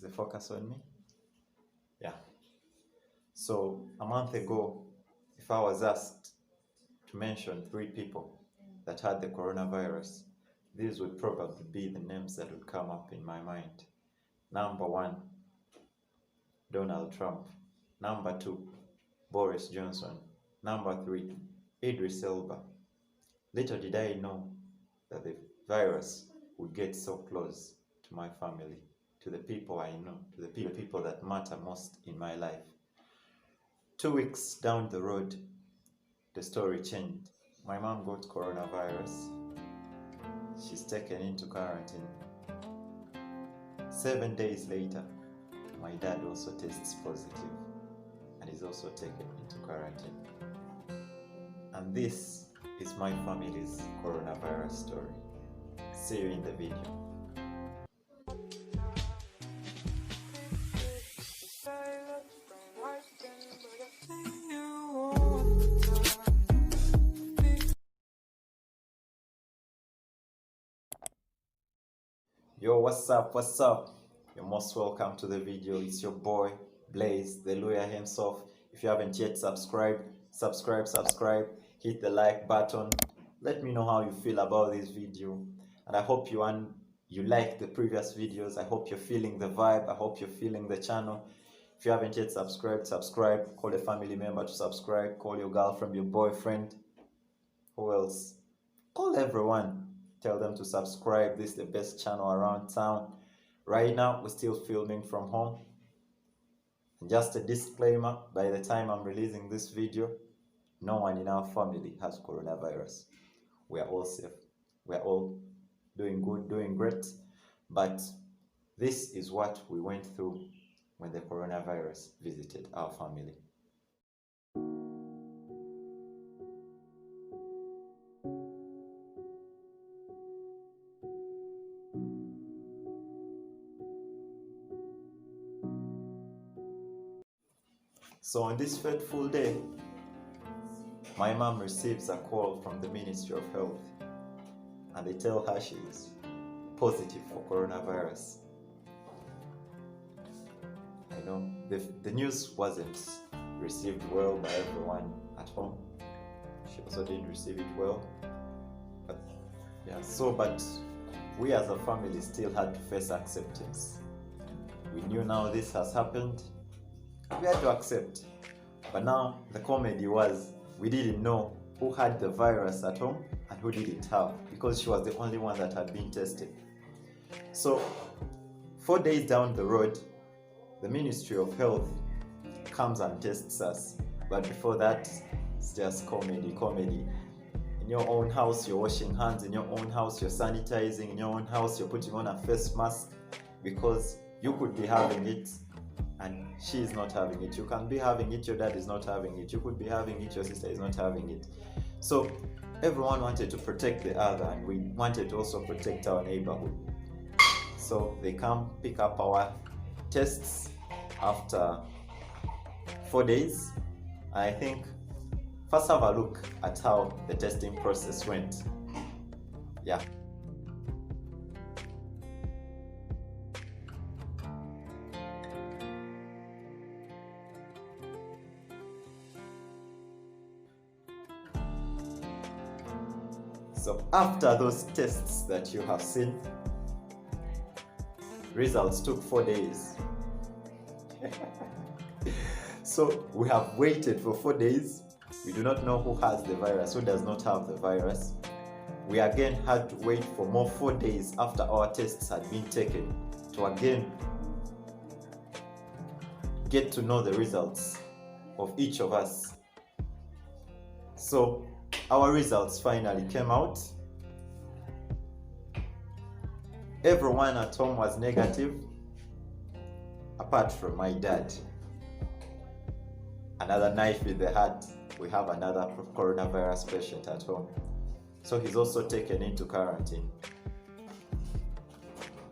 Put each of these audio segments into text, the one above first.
the focus on me? Yeah. So a month ago, if I was asked to mention 3 people that had the coronavirus, these would probably be the names that would come up in my mind. Number 1, Donald Trump. Number 2, Boris Johnson. Number 3, Idris Elba. Little did I know that the virus would get so close to my family, to the people I know, to the people that matter most in my life. 2 weeks down the road, the story changed. My mom got coronavirus. She's taken into quarantine. 7 days later, my dad also tests positive and is also taken into quarantine. And this is my family's coronavirus story. See you in the video. Yo, what's up? What's up? You're most welcome to the video. It's your boy Blaze, the lawyer himself. If you haven't yet subscribed, subscribe, hit the like button. Let me know how you feel about this video, and I hope you like the previous videos. I hope you're feeling the vibe. I hope you're feeling the channel. If you haven't yet subscribed, subscribe. Call a family member to subscribe. Call your girlfriend, your boyfriend. Who else? Call everyone. Tell them to subscribe. This is the best channel around town. Right now, we're still filming from home. And just a disclaimer, by the time I'm releasing this video, no one in our family has coronavirus. We are all safe. We are all doing good, doing great. But this is what we went through when the coronavirus visited our family. So on this fateful day, my mom receives a call from the Ministry of Health, and they tell her she's positive for coronavirus. I know the news wasn't received well by everyone at home. She also didn't receive it well. But we as a family still had to face acceptance. We knew now this has happened. We had to accept. But now the comedy was we didn't know who had the virus at home and who didn't have, because she was the only one that had been tested. So 4 days down the road, the Ministry of Health comes and tests us. But before that, it's just comedy. In your own house, you're washing hands. In your own house, you're sanitizing. In your own house, you're putting on a face mask, because you could be having it and she is not having it. You can be having it, your dad is not having it. You could be having it, your sister is not having it. So everyone wanted to protect the other, and we wanted to also protect our neighborhood. So they come pick up our tests after 4 days. I think first have a look at how the testing process went. Yeah. So after those tests that you have seen, results took 4 days. So we have waited for 4 days. We do not know who has the virus, who does not have the virus. We again had to wait for more 4 days after our tests had been taken to again get to know the results of each of us. So our results finally came out. Everyone at home was negative, apart from my dad. Another knife in the heart. We have another coronavirus patient at home. So he's also taken into quarantine.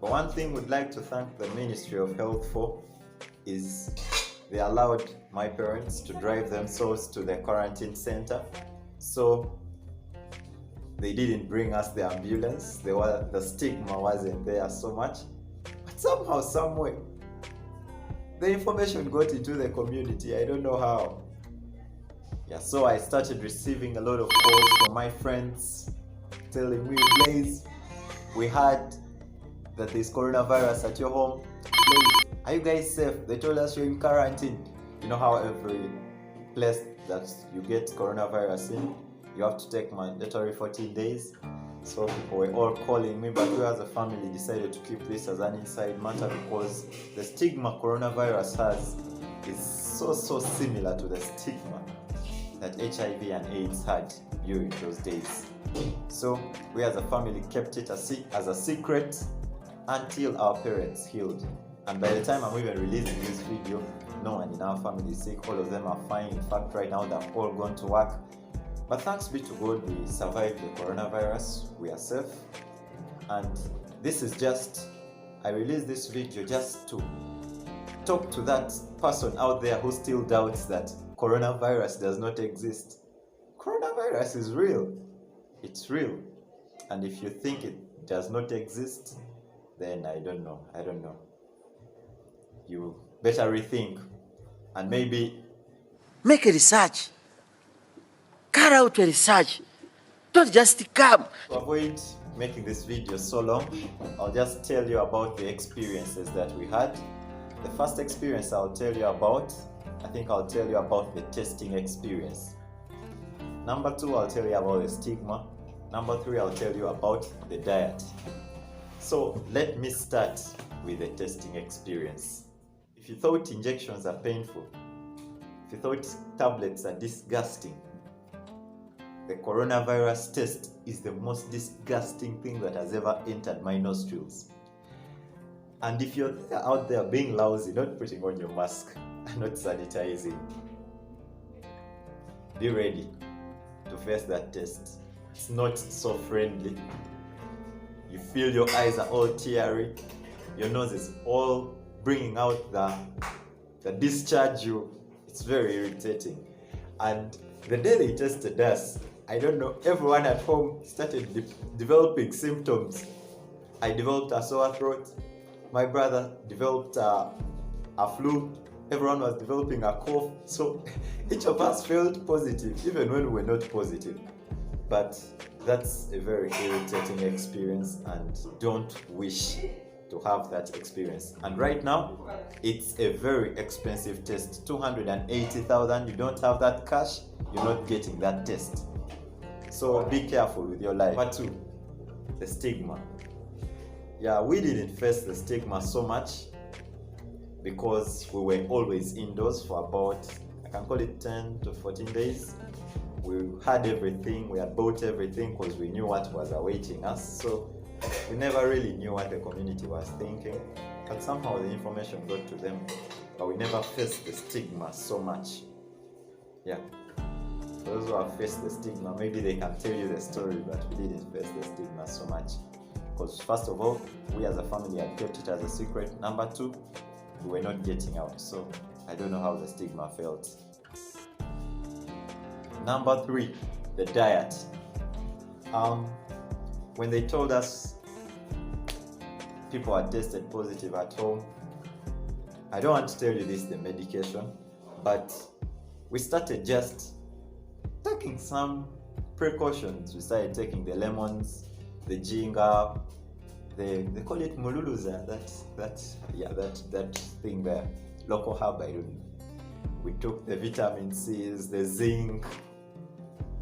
But one thing we'd like to thank the Ministry of Health for is they allowed my parents to drive themselves to the quarantine center. So they didn't bring us the ambulance. The stigma wasn't there so much. But somehow, some way, the information got into the community. I don't know how. Yeah, so I started receiving a lot of calls from my friends telling me, Blaze, we heard that there's coronavirus at your home. Blaze, are you guys safe? They told us you're in quarantine. You know how every place that you get coronavirus in, you have to take mandatory 14 days. So people were all calling me, but we as a family decided to keep this as an inside matter because the stigma coronavirus has is so similar to the stigma that HIV and AIDS had during those days. So we as a family kept it as a secret until our parents healed. And by the time I'm even releasing this video, no one in our family is sick. All of them are fine. In fact, right now they've all gone to work. But thanks be to God, we survived the coronavirus. We are safe. And this is just, I released this video just to talk to that person out there who still doubts that coronavirus does not exist. Coronavirus is real. It's real. And if you think it does not exist, then I don't know. You better rethink and maybe make a research. Carry out a research. Don't just come. To avoid making this video so long, I'll just tell you about the experiences that we had. The first experience I'll tell you about, I'll tell you about the testing experience. Number 2, I'll tell you about the stigma. Number 3, I'll tell you about the diet. So let me start with the testing experience. If you thought injections are painful, if you thought tablets are disgusting, the coronavirus test is the most disgusting thing that has ever entered my nostrils. And if you're out there being lousy, not putting on your mask, and not sanitizing, be ready to face that test. It's not so friendly. You feel your eyes are all teary, your nose is all bringing out the discharge. It's very irritating. And the day they tested us, I don't know, everyone at home started developing symptoms. I developed a sore throat. My brother developed a flu. Everyone was developing a cough. So each of us felt positive, even when we were not positive. But that's a very irritating experience, and don't wish to have that experience. And right now, it's a very expensive test, 280,000. You don't have that cash, you're not getting that test. So be careful with your life. Number 2, the stigma. Yeah, we didn't face the stigma so much because we were always indoors for about, I can call it 10 to 14 days. We had everything, we had bought everything because we knew what was awaiting us. So we never really knew what the community was thinking, but somehow the information got to them. But we never faced the stigma so much. Yeah. For those who have faced the stigma, maybe they can tell you the story, but we didn't face the stigma so much. Because first of all, we as a family had kept it as a secret. Number 2, we were not getting out. So I don't know how the stigma felt. Number 3, the diet. When they told us people had tested positive at home, I don't want to tell you this, the medication, but we started just taking some precautions. We started taking the lemons, the ginger, they call it mululuza, that thing there, local herb, I don't know. We took the vitamin C's, the zinc.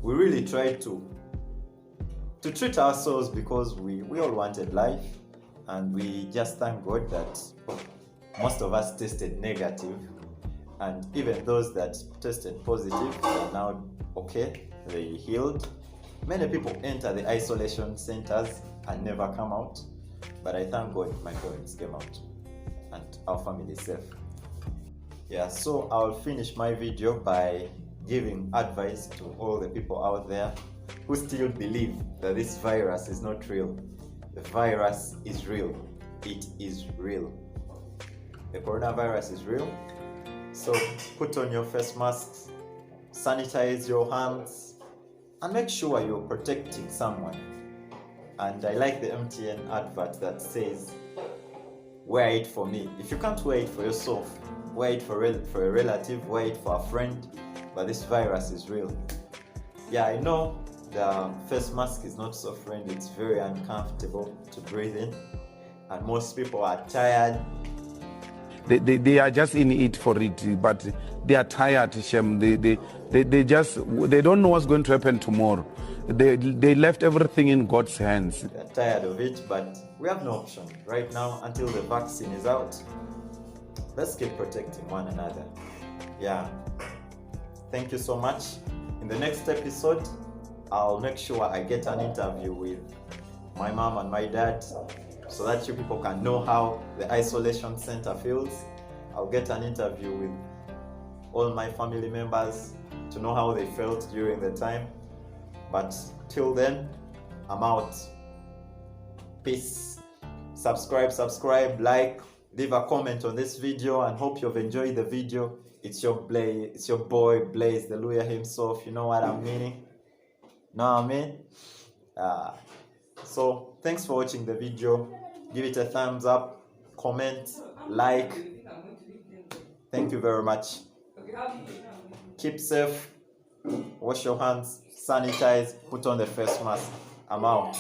We really tried to treat ourselves because we all wanted life, and we just thank God that most of us tested negative, and even those that tested positive are now okay, they healed. Many people enter the isolation centers and never come out, but I thank God my parents came out and our family is safe. Yeah, so I'll finish my video by giving advice to all the people out there who still believe that this virus is not real. The virus is real. It is real. The coronavirus is real. So put on your face masks, sanitize your hands, and make sure you're protecting someone. And I like the MTN advert that says, wear it for me. If you can't wear it for yourself, wear it for a relative, wear it for a friend. But this virus is real. Yeah, I know the face mask is not so friendly. It's very uncomfortable to breathe in, and most people are tired. They are just in it for it, but they are tired, Shem. They don't know what's going to happen tomorrow. They left everything in God's hands. They're tired of it, but we have no option right now until the vaccine is out. Let's keep protecting one another. Yeah. Thank you so much. In the next episode, I'll make sure I get an interview with my mom and my dad so that you people can know how the isolation center feels. I'll get an interview with all my family members to know how they felt during the time. But till then, I'm out. Peace. Subscribe, like, leave a comment on this video, and hope you've enjoyed the video. It's your boy Blaze the Lawyer himself. You know what I'm meaning? Know what I mean? So thanks for watching the video. Give it a thumbs up, comment, like. Thank you very much. Keep safe, wash your hands, sanitize, put on the face mask. I'm out.